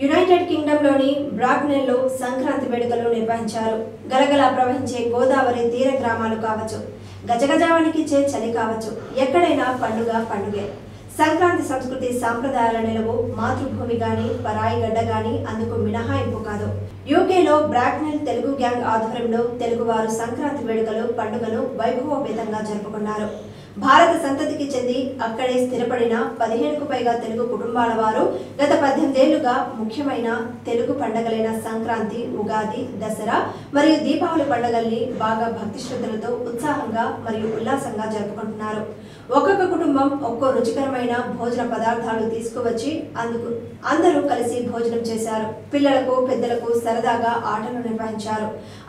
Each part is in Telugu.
యునైటెడ్ కింగ్డమ్లోని బ్రాక్నెల్లో సంక్రాంతి వేడుకలు నిర్వహించారు. గలగలా ప్రవహించే గోదావరి తీర గ్రామాలు కావచ్చు, గజగజావనికిచ్చే చలి కావచ్చు, ఎక్కడైనా పండుగే. సంక్రాంతి సంస్కృతి సాంప్రదాయాల నిలవు మాతృభూమి గాని పరాయి గడ్డ గాని అందుకు మినహాయింపు కాదు. యూకేలో బ్రాక్నెల్ తెలుగు గ్యాంగ్ ఆధ్వర్యంలో తెలుగువారు సంక్రాంతి వేడుకలు పండుగను వైభవోపేతంగా జరుపుకున్నారు. భారత సంతతికి చెంది అక్కడే స్థిరపడిన 15కు పైగా తెలుగు కుటుంబాల వారు గత 18 ఏళ్లుగా ముఖ్యమైన తెలుగు పండుగలైన సంక్రాంతి, ఉగాది, దసరా మరియు దీపావళి పండుగల్ని బాగా భక్తి శ్రద్ధలతో ఉత్సాహంగా మరియు ఉల్లాసంగా జరుపుకుంటున్నారు. ఒక్కొక్క కుటుంబం ఒక్కో రుచికరమైన భోజన పదార్థాలు తీసుకువచ్చి అందరూ కలిసి భోజనం చేశారు. పిల్లలకు పెద్దలకు సరదాగా ఆటలు నిర్వహించారు.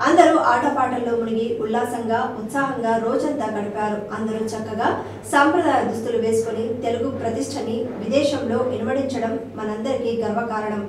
అందరూ ఆటపాటల్లో మునిగి ఉల్లాసంగా ఉత్సాహంగా రోజంతా గడిపారు. అందరూ చక్కగా సాంప్రదాయ దుస్తులు వేసుకుని తెలుగు ప్రతిష్టని విదేశంలో ఇనుమడించడం మనందరికీ గర్వకారణం.